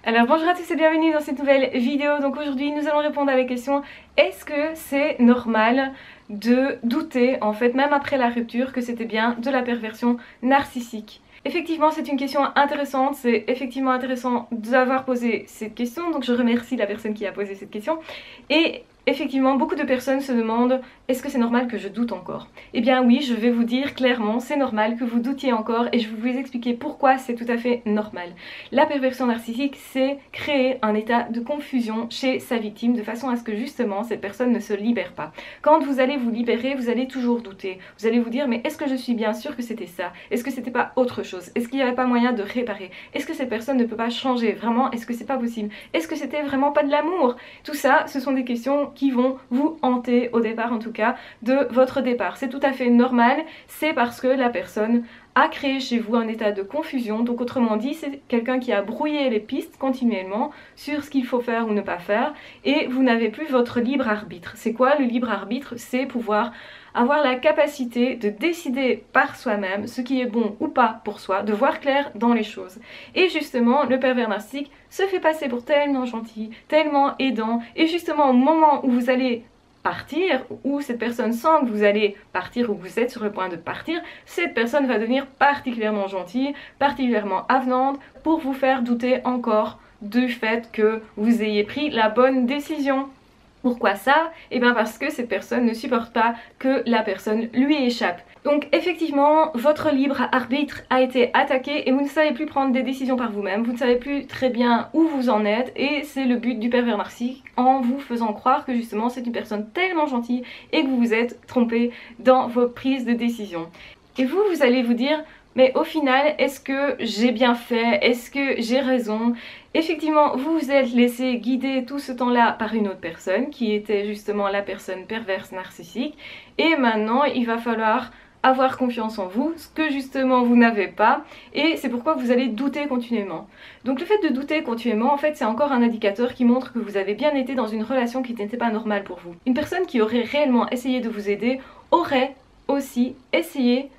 Alors bonjour à tous et bienvenue dans cette nouvelle vidéo. Donc aujourd'hui nous allons répondre à la question: est-ce que c'est normal de douter en fait même après la rupture que c'était bien de la perversion narcissique? Effectivement c'est une question intéressante, c'est effectivement intéressant d'avoir posé cette question, donc je remercie la personne qui a posé cette question. Et effectivement beaucoup de personnes se demandent: est-ce que c'est normal que je doute encore? Eh bien oui, je vais vous dire clairement, c'est normal que vous doutiez encore et je vais vous expliquer pourquoi c'est tout à fait normal. La perversion narcissique, c'est créer un état de confusion chez sa victime de façon à ce que justement cette personne ne se libère pas. Quand vous allez vous libérer, vous allez toujours douter. Vous allez vous dire: mais est-ce que je suis bien sûre que c'était ça? Est-ce que c'était pas autre chose? Est-ce qu'il n'y avait pas moyen de réparer? Est-ce que cette personne ne peut pas changer? Vraiment, est-ce que c'est pas possible? Est-ce que c'était vraiment pas de l'amour? Tout ça, ce sont des questions qui vont vous hanter au départ en tout cas de votre départ. C'est tout à fait normal, c'est parce que la personne a créé chez vous un état de confusion. Donc autrement dit, c'est quelqu'un qui a brouillé les pistes continuellement sur ce qu'il faut faire ou ne pas faire et vous n'avez plus votre libre arbitre. C'est quoi le libre arbitre? C'est pouvoir avoir la capacité de décider par soi-même ce qui est bon ou pas pour soi, de voir clair dans les choses. Et justement, le pervers narcissique se fait passer pour tellement gentil, tellement aidant, et justement au moment où vous allez partir, où cette personne sent que vous allez partir ou que vous êtes sur le point de partir, cette personne va devenir particulièrement gentille, particulièrement avenante pour vous faire douter encore du fait que vous ayez pris la bonne décision. Pourquoi ça? Eh bien parce que cette personne ne supporte pas que la personne lui échappe. Donc effectivement, votre libre arbitre a été attaqué et vous ne savez plus prendre des décisions par vous-même, vous ne savez plus très bien où vous en êtes et c'est le but du pervers narcissique en vous faisant croire que justement c'est une personne tellement gentille et que vous vous êtes trompé dans vos prises de décision. Et vous allez vous dire: mais au final, est-ce que j'ai bien fait? Est-ce que j'ai raison? Effectivement, vous vous êtes laissé guider tout ce temps-là par une autre personne qui était justement la personne perverse narcissique et maintenant il va falloir avoir confiance en vous, ce que justement vous n'avez pas, et c'est pourquoi vous allez douter continuellement. Donc le fait de douter continuellement, en fait, c'est encore un indicateur qui montre que vous avez bien été dans une relation qui n'était pas normale pour vous. Une personne qui aurait réellement essayé de vous aider aurait aussi essayé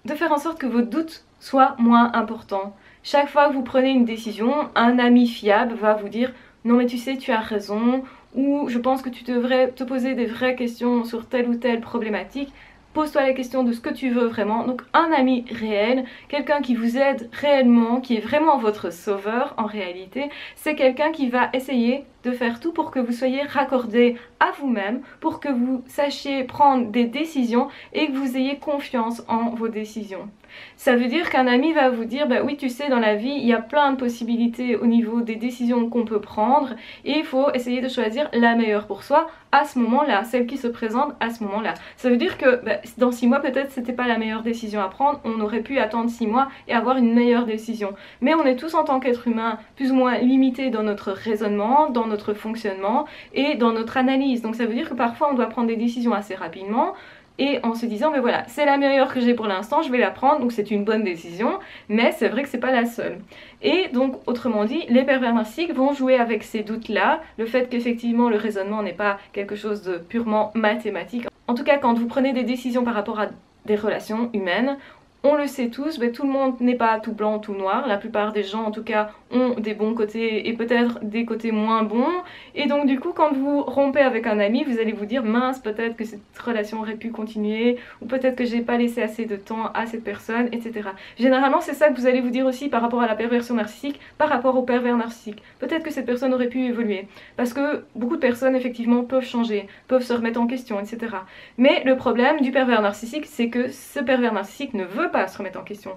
de faire en sorte que vos doutes soient moins importants. Chaque fois que vous prenez une décision, un ami fiable va vous dire: non mais tu sais, tu as raison, ou je pense que tu devrais te poser des vraies questions sur telle ou telle problématique. Pose-toi la question de ce que tu veux vraiment. Donc un ami réel, quelqu'un qui vous aide réellement, qui est vraiment votre sauveur en réalité, c'est quelqu'un qui va essayer de faire tout pour que vous soyez raccordé à vous-même, pour que vous sachiez prendre des décisions et que vous ayez confiance en vos décisions. Ça veut dire qu'un ami va vous dire: bah oui, tu sais, dans la vie il y a plein de possibilités au niveau des décisions qu'on peut prendre et il faut essayer de choisir la meilleure pour soi à ce moment-là, celle qui se présente à ce moment-là. Ça veut dire que dans 6 mois peut-être c'était pas la meilleure décision à prendre, on aurait pu attendre 6 mois et avoir une meilleure décision. Mais on est tous en tant qu'être humain plus ou moins limités dans notre raisonnement, dans notre fonctionnement et dans notre analyse. Donc ça veut dire que parfois on doit prendre des décisions assez rapidement et en se disant: mais voilà, c'est la meilleure que j'ai pour l'instant, je vais la prendre, donc c'est une bonne décision, mais c'est vrai que c'est pas la seule. Et donc autrement dit, les pervers narcissiques vont jouer avec ces doutes là, le fait qu'effectivement le raisonnement n'est pas quelque chose de purement mathématique. En tout cas, quand vous prenez des décisions par rapport à des relations humaines, on le sait tous, mais tout le monde n'est pas tout blanc, tout noir. La plupart des gens en tout cas ont des bons côtés et peut-être des côtés moins bons. Et donc du coup quand vous rompez avec un ami, vous allez vous dire: mince, peut-être que cette relation aurait pu continuer, ou peut-être que j'ai pas laissé assez de temps à cette personne, etc. Généralement c'est ça que vous allez vous dire aussi par rapport à la perversion narcissique, par rapport au pervers narcissique. Peut-être que cette personne aurait pu évoluer. Parce que beaucoup de personnes effectivement peuvent changer, peuvent se remettre en question, etc. Mais le problème du pervers narcissique, c'est que ce pervers narcissique ne veut pas se remettre en question.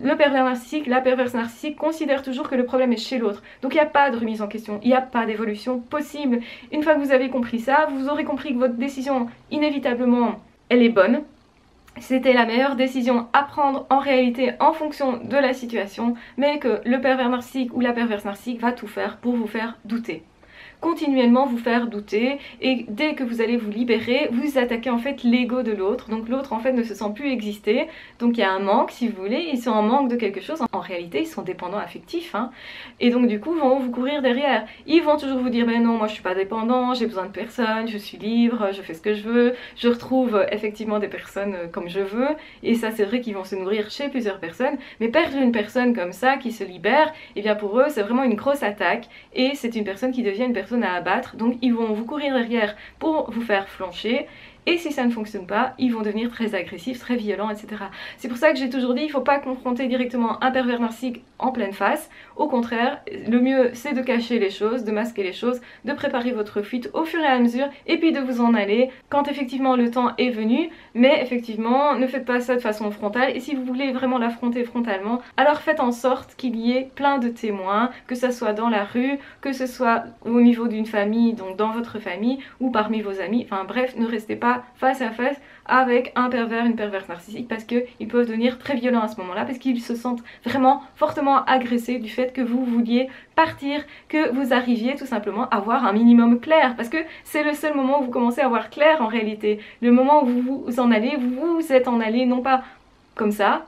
Le pervers narcissique, la perverse narcissique considère toujours que le problème est chez l'autre. Donc il n'y a pas de remise en question, il n'y a pas d'évolution possible. Une fois que vous avez compris ça, vous aurez compris que votre décision, inévitablement, elle est bonne. C'était la meilleure décision à prendre en réalité en fonction de la situation, mais que le pervers narcissique ou la perverse narcissique va tout faire pour vous faire douter. continuellement vous faire douter, et dès que vous allez vous libérer, vous attaquez en fait l'ego de l'autre, donc l'autre en fait ne se sent plus exister, donc il y a un manque si vous voulez, ils sont en manque de quelque chose, en réalité ils sont dépendants affectifs, hein. Et donc du coup vont vous courir derrière, ils vont toujours vous dire mais non moi je suis pas dépendant, j'ai besoin de personne, je suis libre, je fais ce que je veux, je retrouve effectivement des personnes comme je veux, et ça c'est vrai qu'ils vont se nourrir chez plusieurs personnes, mais perdre une personne comme ça qui se libère, et bien pour eux c'est vraiment une grosse attaque, et c'est une personne qui devient une personne à abattre, donc ils vont vous courir derrière pour vous faire flancher. Et si ça ne fonctionne pas, ils vont devenir très agressifs, très violents, etc. C'est pour ça que j'ai toujours dit, il ne faut pas confronter directement un pervers narcissique en pleine face. Au contraire, le mieux c'est de cacher les choses, de masquer les choses, de préparer votre fuite au fur et à mesure, et puis de vous en aller quand effectivement le temps est venu. Mais effectivement, ne faites pas ça de façon frontale, et si vous voulez vraiment l'affronter frontalement, alors faites en sorte qu'il y ait plein de témoins, que ça soit dans la rue, que ce soit au niveau d'une famille, donc dans votre famille, ou parmi vos amis, enfin bref, ne restez pas face à face avec un pervers, une perverse narcissique, parce qu'ils peuvent devenir très violents à ce moment-là, parce qu'ils se sentent vraiment fortement agressés du fait que vous vouliez partir, que vous arriviez tout simplement à voir un minimum clair, parce que c'est le seul moment où vous commencez à voir clair en réalité. Le moment où vous vous en allez, vous vous êtes en allé, non pas comme ça,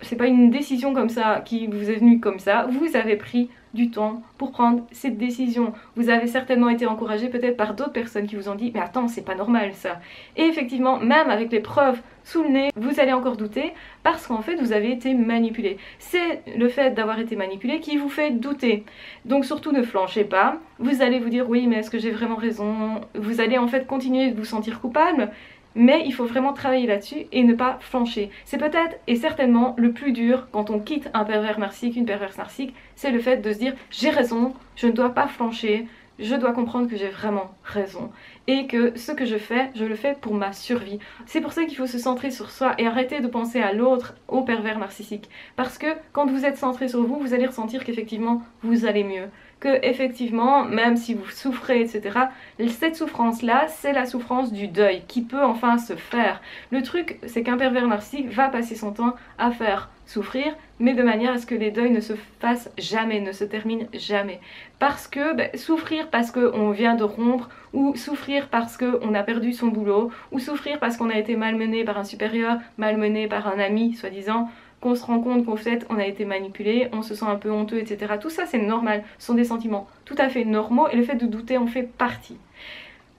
c'est pas une décision comme ça qui vous est venue comme ça, vous avez pris du temps pour prendre cette décision. Vous avez certainement été encouragé peut-être par d'autres personnes qui vous ont dit mais attends c'est pas normal ça. Et effectivement même avec les preuves sous le nez vous allez encore douter parce qu'en fait vous avez été manipulé. C'est le fait d'avoir été manipulé qui vous fait douter. Donc surtout ne flanchez pas. Vous allez vous dire oui mais est-ce que j'ai vraiment raison? Vous allez en fait continuer de vous sentir coupable. Mais il faut vraiment travailler là-dessus et ne pas flancher. C'est peut-être et certainement le plus dur quand on quitte un pervers narcissique, une perverse narcissique, c'est le fait de se dire j'ai raison, je ne dois pas flancher, je dois comprendre que j'ai vraiment raison et que ce que je fais, je le fais pour ma survie. C'est pour ça qu'il faut se centrer sur soi et arrêter de penser à l'autre, au pervers narcissique. Parce que quand vous êtes centré sur vous, vous allez ressentir qu'effectivement vous allez mieux. Que effectivement, même si vous souffrez, etc., cette souffrance-là, c'est la souffrance du deuil qui peut enfin se faire. Le truc, c'est qu'un pervers narcissique va passer son temps à faire souffrir, mais de manière à ce que les deuils ne se fassent jamais, ne se terminent jamais. Parce que souffrir parce qu'on vient de rompre, ou souffrir parce qu'on a perdu son boulot, ou souffrir parce qu'on a été malmené par un supérieur, malmené par un ami, soi-disant, qu'on se rend compte qu'en fait on a été manipulé, on se sent un peu honteux, etc. Tout ça c'est normal, ce sont des sentiments tout à fait normaux et le fait de douter en fait partie.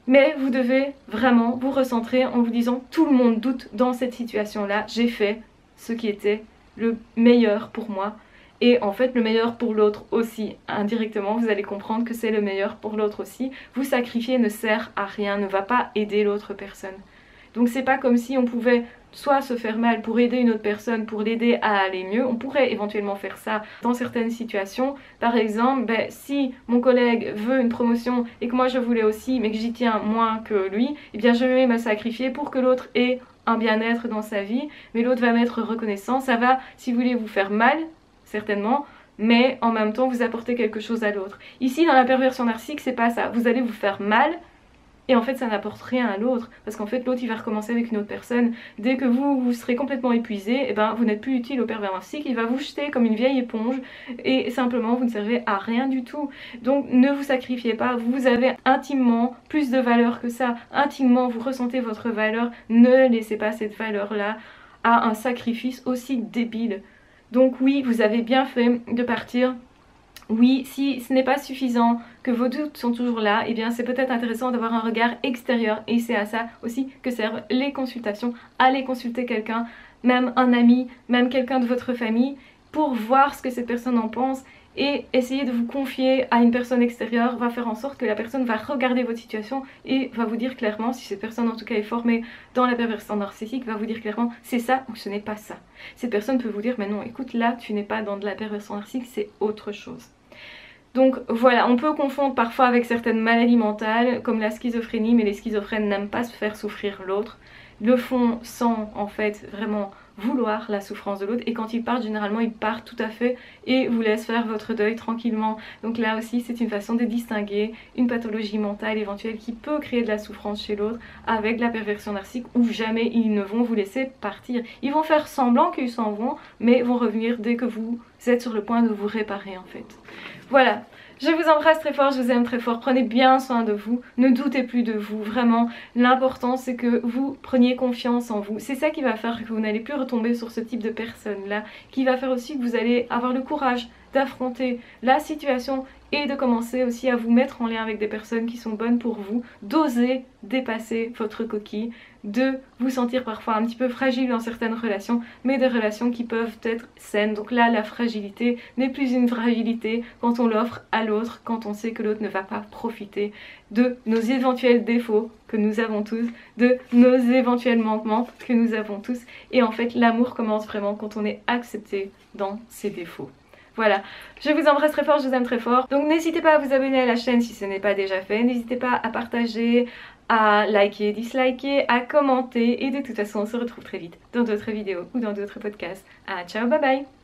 Mais vous devez vraiment vous recentrer en vous disant tout le monde doute dans cette situation-là, j'ai fait ce qui était le meilleur pour moi et en fait le meilleur pour l'autre aussi. Indirectement vous allez comprendre que c'est le meilleur pour l'autre aussi. Vous sacrifier ne sert à rien, ne va pas aider l'autre personne. Donc c'est pas comme si on pouvait soit se faire mal pour aider une autre personne, pour l'aider à aller mieux. On pourrait éventuellement faire ça dans certaines situations. Par exemple, si mon collègue veut une promotion et que moi je voulais aussi, mais que j'y tiens moins que lui, eh bien je vais me sacrifier pour que l'autre ait un bien-être dans sa vie, mais l'autre va m'être reconnaissant. Ça va, si vous voulez, vous faire mal, certainement, mais en même temps vous apporter quelque chose à l'autre. Ici, dans la perversion narcissique, c'est pas ça. Vous allez vous faire mal, et en fait ça n'apporte rien à l'autre parce qu'en fait l'autre il va recommencer avec une autre personne. Dès que vous serez complètement épuisé, et vous n'êtes plus utile au pervers narcissique, il va vous jeter comme une vieille éponge et simplement vous ne servez à rien du tout. Donc ne vous sacrifiez pas, vous avez intimement plus de valeur que ça, intimement vous ressentez votre valeur, ne laissez pas cette valeur là à un sacrifice aussi débile. Donc oui, vous avez bien fait de partir. Oui, si ce n'est pas suffisant, que vos doutes sont toujours là, eh bien c'est peut-être intéressant d'avoir un regard extérieur et c'est à ça aussi que servent les consultations. Allez consulter quelqu'un, même un ami, même quelqu'un de votre famille pour voir ce que cette personne en pense et essayer de vous confier à une personne extérieure va faire en sorte que la personne va regarder votre situation et va vous dire clairement, si cette personne en tout cas est formée dans la perversion narcissique, va vous dire clairement c'est ça ou ce n'est pas ça. Cette personne peut vous dire mais non écoute là tu n'es pas dans de la perversion narcissique, c'est autre chose. Donc voilà, on peut confondre parfois avec certaines maladies mentales comme la schizophrénie, mais les schizophrènes n'aiment pas se faire souffrir l'autre, le font sans en fait vraiment vouloir la souffrance de l'autre et quand ils partent généralement ils partent tout à fait et vous laissent faire votre deuil tranquillement. Donc là aussi c'est une façon de distinguer une pathologie mentale éventuelle qui peut créer de la souffrance chez l'autre avec la perversion narcissique où jamais ils ne vont vous laisser partir. Ils vont faire semblant qu'ils s'en vont mais vont revenir dès que vous vous êtes sur le point de vous réparer en fait. Voilà, je vous embrasse très fort, je vous aime très fort, prenez bien soin de vous, ne doutez plus de vous, vraiment, l'important c'est que vous preniez confiance en vous, c'est ça qui va faire que vous n'allez plus retomber sur ce type de personnes-là, qui va faire aussi que vous allez avoir le courage d'affronter la situation et de commencer aussi à vous mettre en lien avec des personnes qui sont bonnes pour vous, d'oser dépasser votre coquille, de vous sentir parfois un petit peu fragile dans certaines relations, mais des relations qui peuvent être saines. Donc là, la fragilité n'est plus une fragilité quand on l'offre à l'autre, quand on sait que l'autre ne va pas profiter de nos éventuels défauts que nous avons tous, de nos éventuels manquements que nous avons tous. Et en fait, l'amour commence vraiment quand on est accepté dans ses défauts. Voilà, je vous embrasse très fort, je vous aime très fort. Donc n'hésitez pas à vous abonner à la chaîne si ce n'est pas déjà fait. N'hésitez pas à partager, à liker, disliker, à commenter. Et de toute façon, on se retrouve très vite dans d'autres vidéos ou dans d'autres podcasts. Ah, ciao, bye bye!